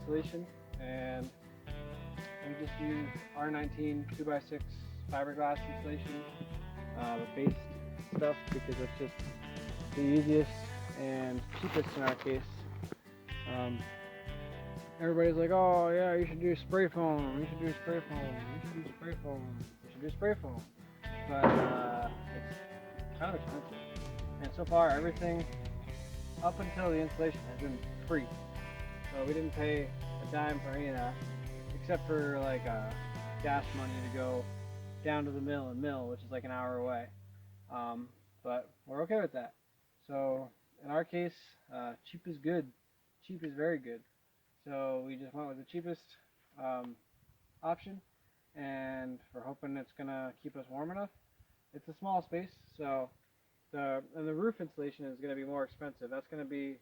insulation, and we just use R19 2x6 fiberglass insulation, the base stuff, because that's just the easiest and cheapest in our case. Everybody's like, oh yeah, you should do spray foam, you should do spray foam, you should do spray foam, you should do spray foam. But it's kind of expensive. And so far, everything up until the installation has been free. So we didn't pay a dime for any of that, except for like gas money to go down to the mill and mill, which is like an hour away. But we're okay with that. So in our case, cheap is good. Cheap is very good. So we just went with the cheapest option, and we're hoping it's gonna keep us warm enough. It's a small space, so the roof insulation is gonna be more expensive. That's gonna be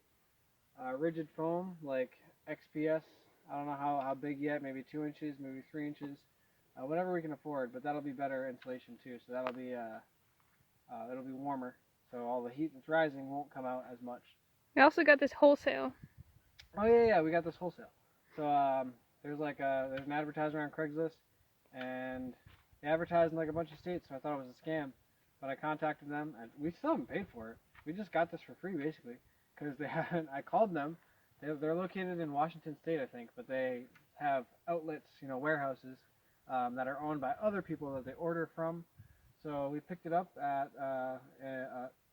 rigid foam, like XPS. I don't know how big yet. Maybe 2 inches, maybe 3 inches, whatever we can afford. But that'll be better insulation too. So that'll be it'll be warmer. So all the heat that's rising won't come out as much. We also got this wholesale. Oh yeah, we got this wholesale. So there's like there's an advertiser on Craigslist, and they advertise in like a bunch of states. So I thought it was a scam, but I contacted them, and we still haven't paid for it. We just got this for free basically, because they haven't. I called them. They're located in Washington State, I think, but they have outlets, warehouses that are owned by other people that they order from. So we picked it up at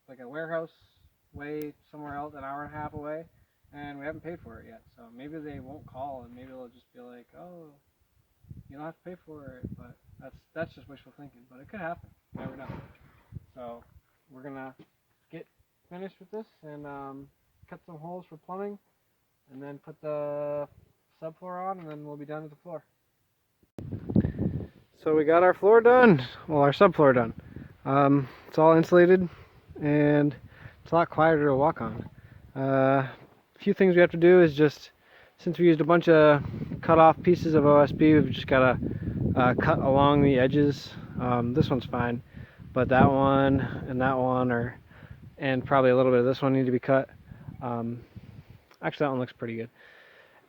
like a warehouse way somewhere else, an hour and a half away. And we haven't paid for it yet, so maybe they won't call, and maybe they'll just be like, "Oh, you don't have to pay for it." But that's just wishful thinking. But it could happen. You never know. So we're gonna get finished with this and cut some holes for plumbing, and then put the subfloor on, and then we'll be done with the floor. So we got our floor done. Well, our subfloor done. It's all insulated, and it's a lot quieter to walk on. Few things we have to do is just, since we used a bunch of cut off pieces of OSB, we've just got to cut along the edges. This one's fine, but that one and that one and probably a little bit of this one need to be cut. Actually, that one looks pretty good.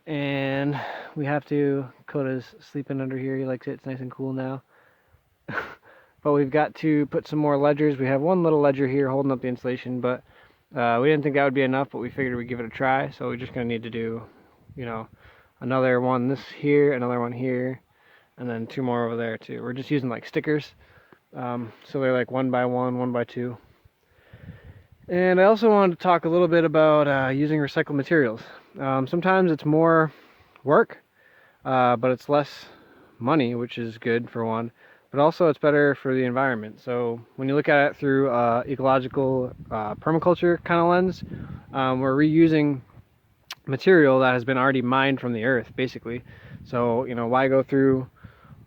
And we have to, Coda's sleeping under here, he likes it, it's nice and cool now. But we've got to put some more ledgers. We have one little ledger here holding up the insulation, but we didn't think that would be enough, but we figured we'd give it a try. So we're just going to need to do, another one this here, another one here, and then 2 more over there too. We're just using like stickers. So they're like 1 by 1, 1 by 2. And I also wanted to talk a little bit about using recycled materials. Sometimes it's more work, but it's less money, which is good for one. But also it's better for the environment. So when you look at it through ecological permaculture kind of lens, we're reusing material that has been already mined from the earth, basically. So why go through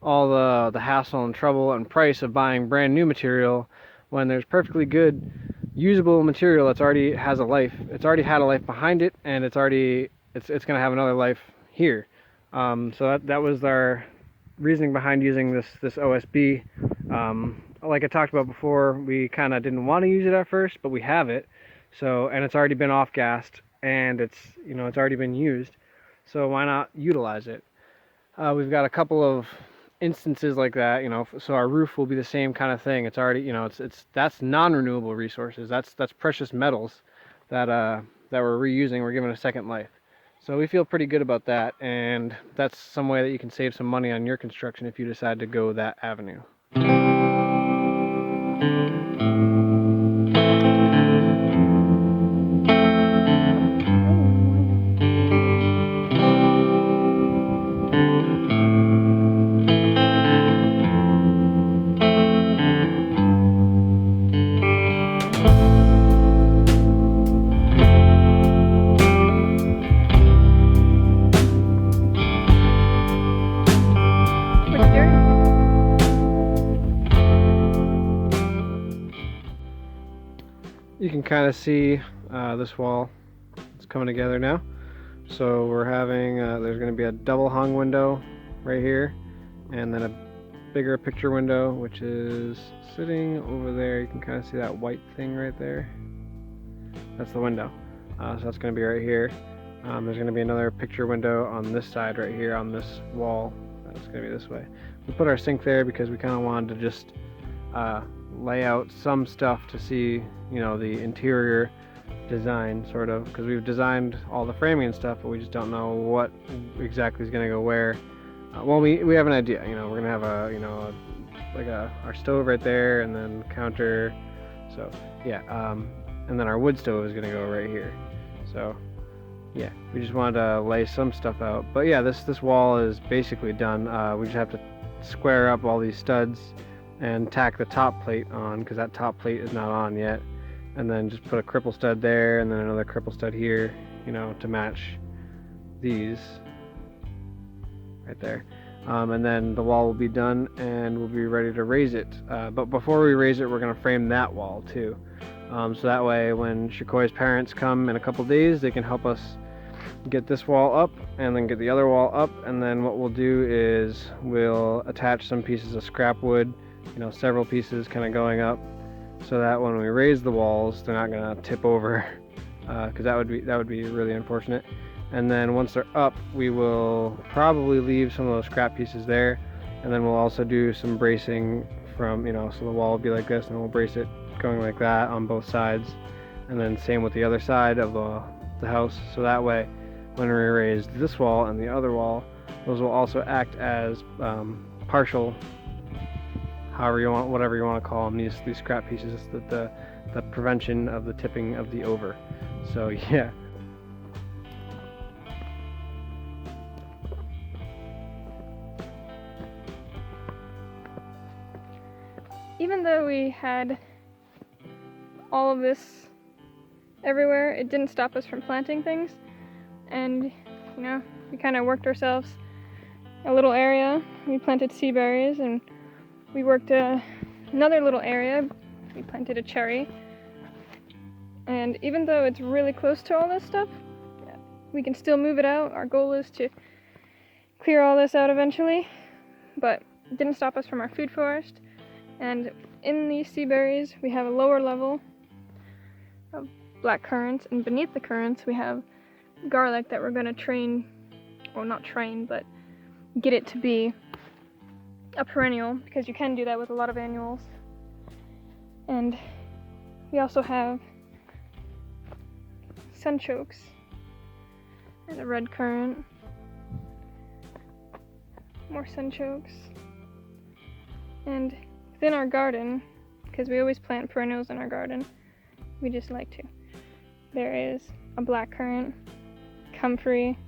all the hassle and trouble and price of buying brand new material when there's perfectly good usable material that's already has a life. It's already had a life behind it, and it's going to have another life here. So that was our reasoning behind using this OSB. Like I talked about before, we kind of didn't want to use it at first, but we have it. So, and it's already been off-gassed, and it's already been used. So why not utilize it? We've got a couple of instances like that, so our roof will be the same kind of thing. It's already, that's non-renewable resources. That's precious metals that we're reusing. We're giving a second life. So we feel pretty good about that, and that's some way that you can save some money on your construction if you decide to go that avenue. You can kind of see this wall. It's coming together now. So we're having, there's going to be a double hung window right here, and then a bigger picture window, which is sitting over there. You can kind of see that white thing right there. That's the window. So that's going to be right here. There's going to be another picture window on this side right here on this wall. It's going to be this way. We put our sink there because we kind of wanted to just lay out some stuff to see, you know, the interior design, sort of, because we've designed all the framing and stuff, but we just don't know what exactly is going to go where. Well, we have an idea. You know, we're going to have our stove right there, and then counter. So yeah, and then our wood stove is going to go right here. So yeah, we just wanted to lay some stuff out. But yeah, this wall is basically done. We just have to square up all these studs and tack the top plate on, because that top plate is not on yet. And then just put a cripple stud there, and then another cripple stud here, you know, to match these right there. And then the wall will be done, and we'll be ready to raise it. But before we raise it, we're going to frame that wall too. So that way when Shakoi's parents come in a couple days, they can help us get this wall up and then get the other wall up. And then what we'll do is we'll attach some pieces of scrap wood, you know, several pieces kind of going up, so that when we raise the walls, they're not going to tip over, because that would be really unfortunate. And then once they're up, we will probably leave some of those scrap pieces there, and then we'll also do some bracing from, you know, so the wall will be like this, and we'll brace it going like that on both sides, and then same with the other side of the house, so that way when we raise this wall and the other wall, those will also act as partial, whatever you want to call them, these scrap pieces, the prevention of the tipping of the over. So yeah. Even though we had all of this everywhere, it didn't stop us from planting things. And, you know, we kind of worked ourselves a little area. We planted sea berries, and we worked another little area. We planted a cherry. And even though it's really close to all this stuff, we can still move it out. Our goal is to clear all this out eventually, but it didn't stop us from our food forest. And in these sea berries, we have a lower level of black currants, and beneath the currants, we have garlic that we're going to train, well, not train, but get it to be a perennial, because you can do that with a lot of annuals. And we also have sunchokes and a red currant, more sunchokes, and within our garden, because we always plant perennials in our garden, we just like to, there is a black currant, comfrey,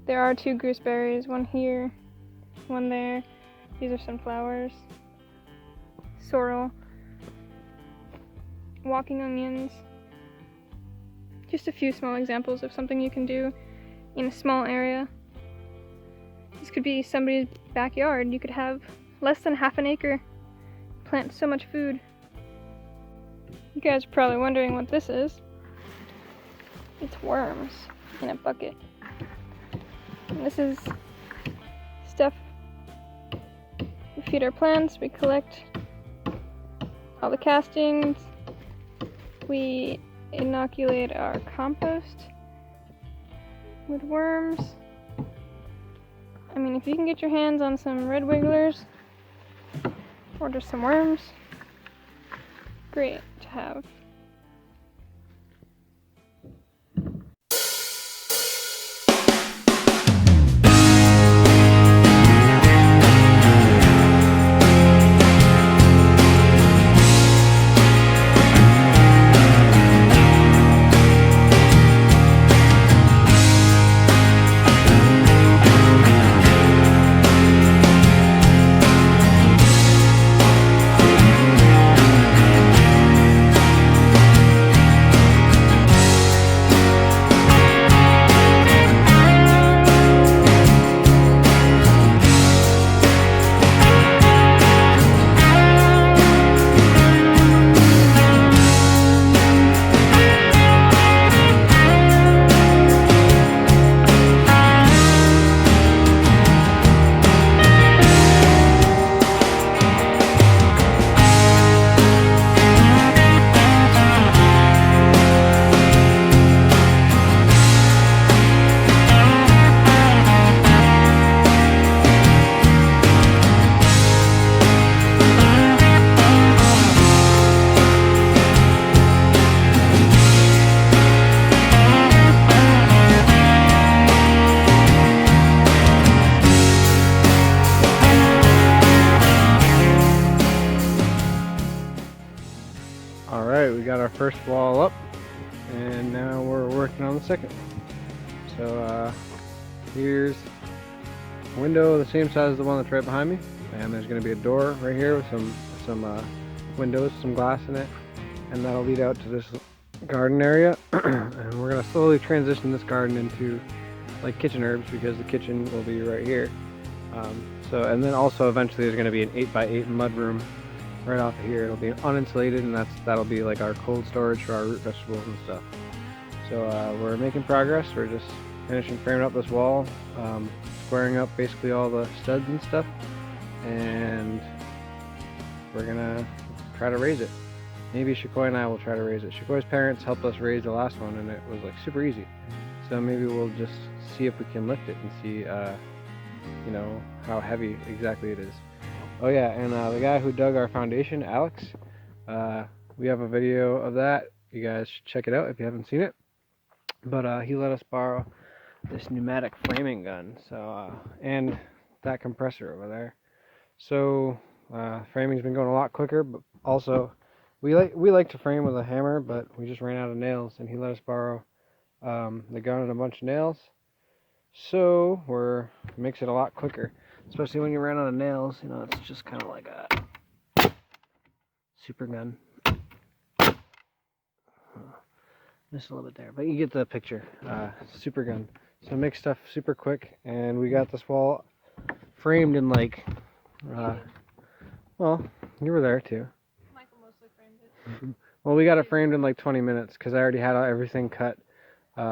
there are 2 gooseberries, one here, one there, these are sunflowers, sorrel, walking onions, just a few small examples of something you can do in a small area. This could be somebody's backyard. You could have less than half an acre, plant so much food. You guys are probably wondering what this is. It's worms in a bucket. And this is stuff we feed our plants. We collect all the castings. We inoculate our compost with worms. I mean, if you can get your hands on some red wigglers or just some worms, great to have. Alright, we got our first wall up, and now we're working on the second. So here's a window the same size as the one that's right behind me, and there's going to be a door right here with some windows, some glass in it, and that'll lead out to this garden area. And we're going to slowly transition this garden into like kitchen herbs, because the kitchen will be right here. And then also eventually there's going to be an 8x8 mud room right off of here. It'll be uninsulated, and that'll be like our cold storage for our root vegetables and stuff. So we're making progress. We're just finishing framing up this wall, squaring up basically all the studs and stuff, and we're gonna try to raise it. Maybe Shakoi and I will try to raise it. Shakoi's parents helped us raise the last one, and it was like super easy. So maybe we'll just see if we can lift it and see you know, how heavy exactly it is. Oh yeah, and the guy who dug our foundation, Alex, we have a video of that. You guys should check it out if you haven't seen it. But he let us borrow this pneumatic framing gun, so and that compressor over there. So framing's been going a lot quicker, but also we like to frame with a hammer, but we just ran out of nails, and he let us borrow the gun and a bunch of nails. So makes it a lot quicker, especially when you run out of nails. You know, it's just kind of like a super gun. Just a little bit there, but you get the picture. Super gun. So it makes stuff super quick, and we got this wall framed in like, well, you were there too. Michael mostly framed it. Well, we got it framed in like 20 minutes because I already had everything cut. We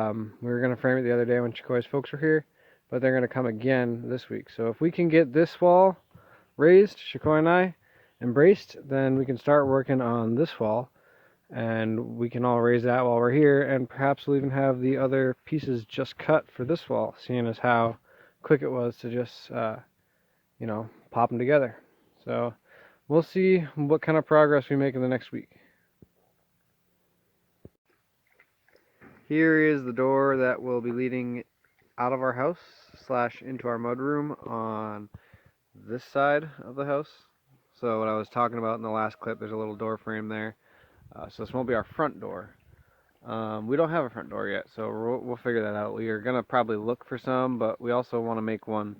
were going to frame it the other day when Shakoi's folks were here, but they're going to come again this week. So if we can get this wall raised, Shakoi and I, and braced, then we can start working on this wall, and we can all raise that while we're here, and perhaps we'll even have the other pieces just cut for this wall, seeing as how quick it was to just, you know, pop them together. So we'll see what kind of progress we make in the next week. Here is the door that will be leading out of our house / into our mudroom on this side of the house. So what I was talking about in the last clip, there's a little door frame there. So this won't be our front door. We don't have a front door yet, so we'll figure that out. We are going to probably look for some, but we also want to make one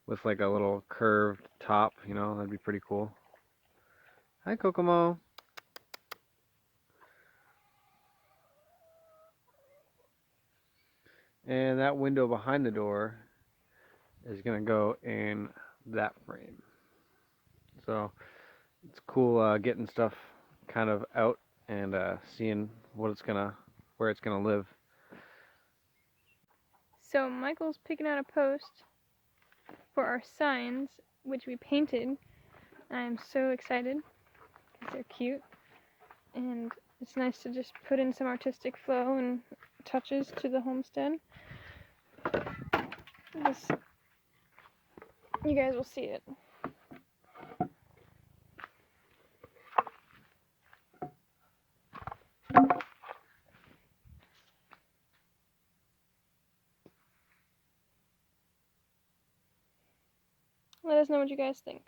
with like a little curved top, you know, that'd be pretty cool. Hi, Kokomo. And that window behind the door is going to go in that frame. So it's cool getting stuff kind of out and seeing where it's gonna live. So Michael's picking out a post for our signs, which we painted. I'm so excited because they're cute, and it's nice to just put in some artistic flow and touches to the homestead. You guys will see it. Let us know what you guys think.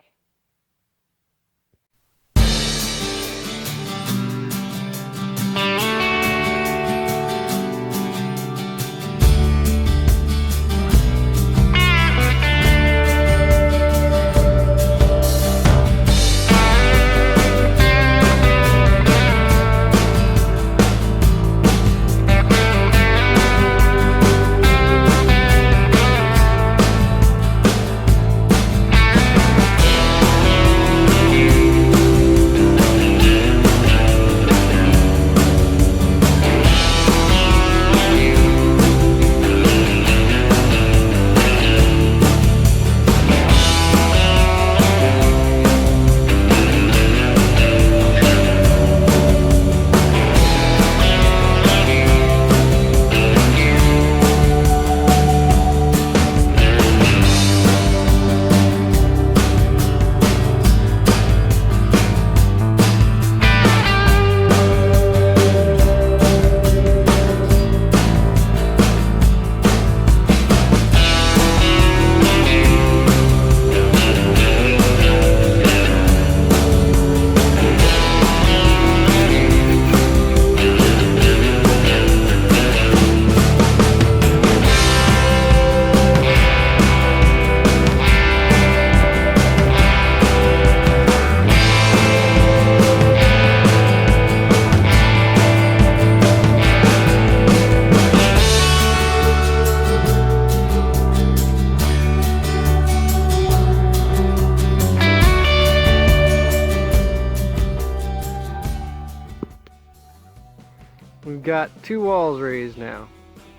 we've got 2 walls raised now,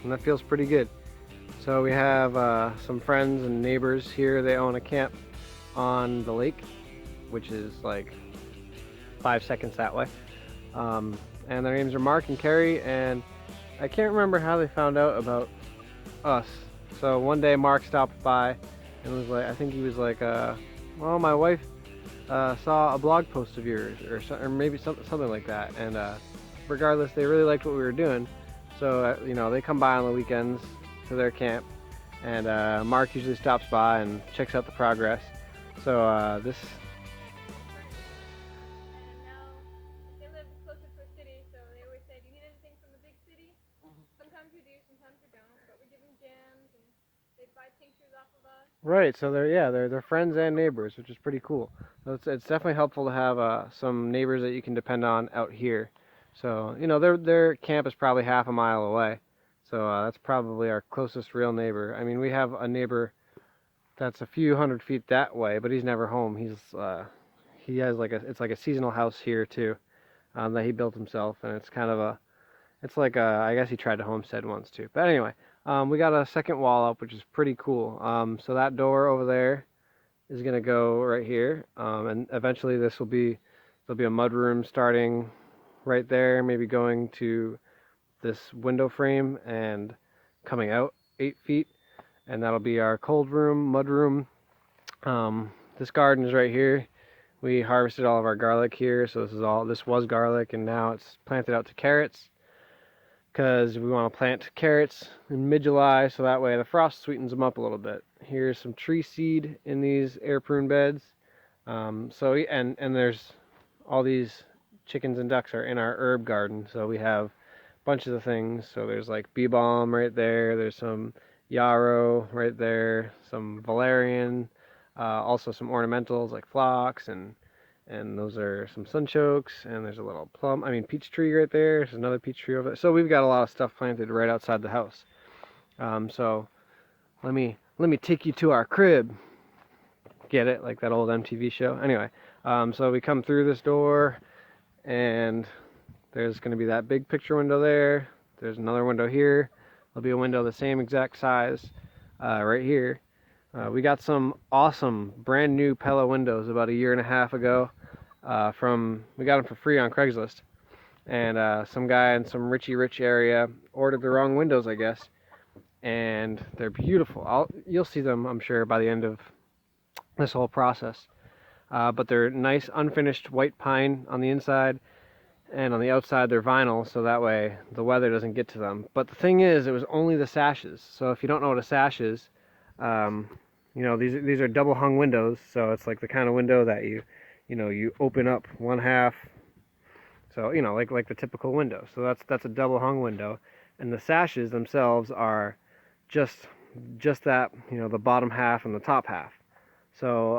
and that feels pretty good. So we have some friends and neighbors here. They own a camp on the lake, which is like 5 seconds that way. And their names are Mark and Carrie, and I can't remember how they found out about us. So one day Mark stopped by and was like, I think he was like, well, my wife saw a blog post of yours, or maybe something like that. And regardless, they really liked what we were doing. So, you know, they come by on the weekends to their camp, and Mark usually stops by and checks out the progress. So this. And now they live closer to a city, so they always say, "Do you need anything from the big city?" Sometimes we do, sometimes we don't, but we give them jams and they buy tinctures off of us. Right, so they're friends and neighbors, which is pretty cool. So it's definitely helpful to have some neighbors that you can depend on out here. So you know their camp is probably half a mile away, so that's probably our closest real neighbor. I mean, we have a neighbor that's a few hundred feet that way, but he's never home. He has it's like a seasonal house here too, that he built himself, and it's kind of it's like I guess he tried to homestead once too. But anyway, we got a second wall up, which is pretty cool. So that door over there is gonna go right here, and eventually there'll be a mud room starting right there, maybe going to this window frame and coming out 8 feet, and that'll be our cold room, mud room. This garden is right here. We harvested all of our garlic here, so this was garlic, and now it's planted out to carrots, because we want to plant carrots in mid-July, so that way the frost sweetens them up a little bit. Here's some tree seed in these air prune beds. And there's all these chickens and ducks are in our herb garden, so we have bunches of things. So there's like bee balm right there, there's some yarrow right there, some valerian, also some ornamentals like phlox, and those are some sunchokes, and there's a little peach tree right there. There's another peach tree over there. So we've got a lot of stuff planted right outside the house. So let me take you to our crib. Get it? Like that old MTV show? Anyway, so we come through this door, and there's going to be that big picture window there. There's another window here. There'll be a window the same exact size right here. We got some awesome brand new Pella windows about a year and a half ago. We got them for free on Craigslist, and some guy in some rich area ordered the wrong windows, I guess, and they're beautiful. You'll see them, I'm sure, by the end of this whole process. But they're nice unfinished white pine on the inside, and on the outside they're vinyl, so that way the weather doesn't get to them. But the thing is, it was only the sashes. So if you don't know what a sash is, you know, these are double hung windows, so it's like the kind of window that you open up one half, so you know, like the typical window. So that's a double hung window, and the sashes themselves are just that, you know, the bottom half and the top half. So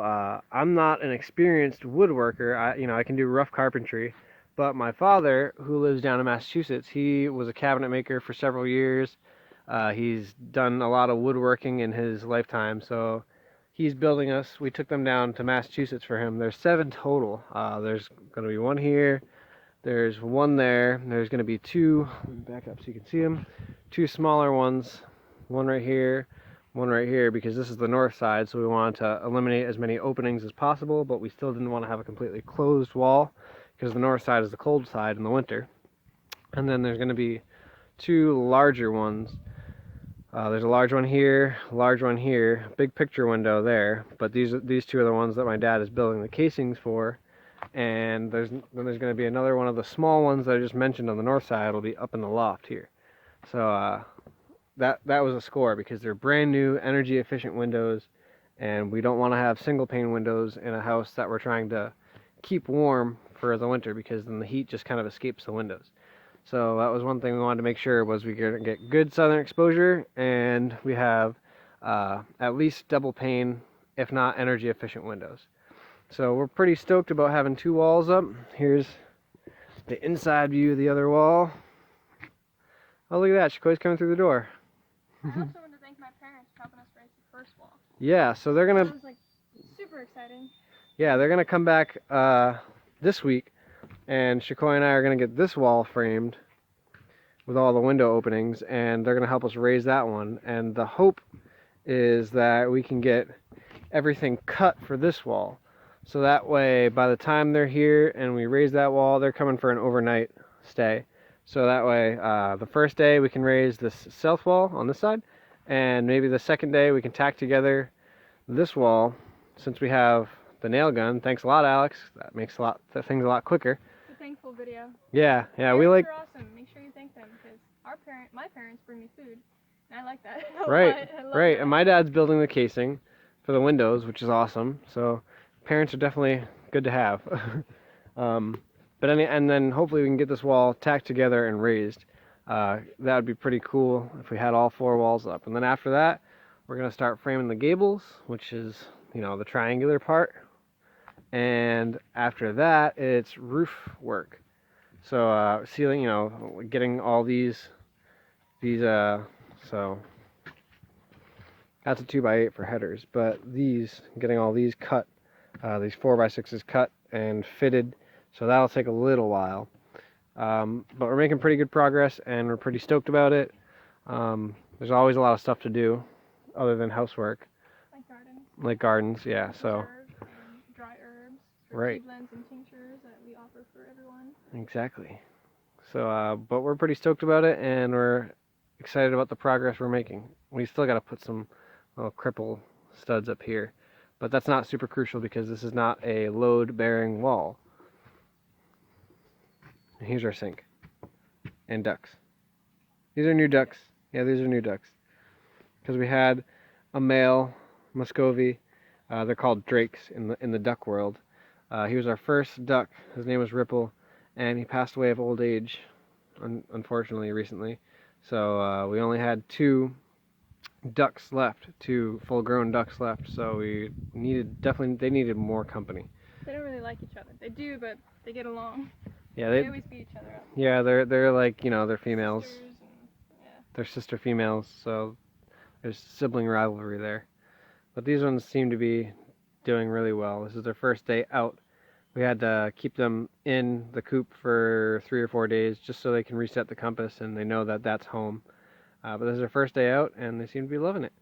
I'm not an experienced woodworker. I can do rough carpentry, but my father, who lives down in Massachusetts, he was a cabinet maker for several years. He's done a lot of woodworking in his lifetime, so he's building us. We took them down to Massachusetts for him. There's 7 total. There's going to be 1 here. There's 1 there. There's going to be 2. Let me back up so you can see them. 2 smaller ones. 1 right here. 1 right here, because this is the north side, so we wanted to eliminate as many openings as possible, but we still didn't want to have a completely closed wall, because the north side is the cold side in the winter. And then there's going to be 2 larger ones. There's a large one here, big picture window there, but these 2 are the ones that my dad is building the casings for. And there's going to be another one of the small ones that I just mentioned on the north side. Will be up in the loft here. So that was a score, because they're brand new, energy efficient windows, and we don't want to have single pane windows in a house that we're trying to keep warm for the winter, because then the heat just kind of escapes the windows. So that was one thing we wanted to make sure was we could get good southern exposure, and we have at least double pane, if not energy efficient windows. So we're pretty stoked about having 2 walls up. Here's the inside view of the other wall. Oh, look at that, Shakoi's coming through the door. I also want to thank my parents for helping us raise the first wall. Yeah, so they're gonna. That was like super exciting. Yeah, they're gonna come back this week, and Shakoi and I are gonna get this wall framed. with all the window openings, and they're going to help us raise that one. And the hope is that we can get everything cut for this wall. So that way, by the time they're here and we raise that wall, they're coming for an overnight stay. So that way, the first day we can raise this south wall on this side, and maybe the second day we can tack together this wall. Since we have the nail gun, thanks a lot, Alex. That makes things a lot quicker. It's a thankful video. Yeah, Parents we like. are awesome. Make sure you thank them because my parents bring me food, and I like that. Right, I love right. that. And my dad's building the casing for the windows, which is awesome. So parents are definitely good to have. And then hopefully we can get this wall tacked together and raised. That would be pretty cool if we had all 4 walls up. And then after that, we're gonna start framing the gables, which is, you know, the triangular part. And after that, it's roof work. So ceiling, you know, getting all these. So that's a 2x8 for headers, but getting all these cut, these 4x6s cut and fitted, so that'll take a little while. But we're making pretty good progress, and we're pretty stoked about it. There's always a lot of stuff to do, other than housework. Like gardens, yeah. So. And dry herbs, Right. tea blends and tinctures that we offer for everyone. Exactly. So, but we're pretty stoked about it, and we're excited about the progress we're making. We still got to put some little cripple studs up here, but that's not super crucial because this is not a load-bearing wall. And here's our sink and ducts. These are new ducts. Yeah, these are new ducts because we had a male Muscovy. They're called drakes in the duck world. He was our first duck. His name was Ripple, and he passed away of old age, unfortunately, recently. So we only had 2 ducks left, 2 full-grown ducks left. So they needed more company. They don't really like each other. They do, but they get along. Yeah, They always beat each other up. Yeah, they're like, you know, they're females. Yeah. They're sister females, so there's sibling rivalry there. But these ones seem to be doing really well. This is their first day out. We had to keep them in the coop for 3 or 4 days just so they can reset the compass and they know that that's home. But this is their first day out, and they seem to be loving it.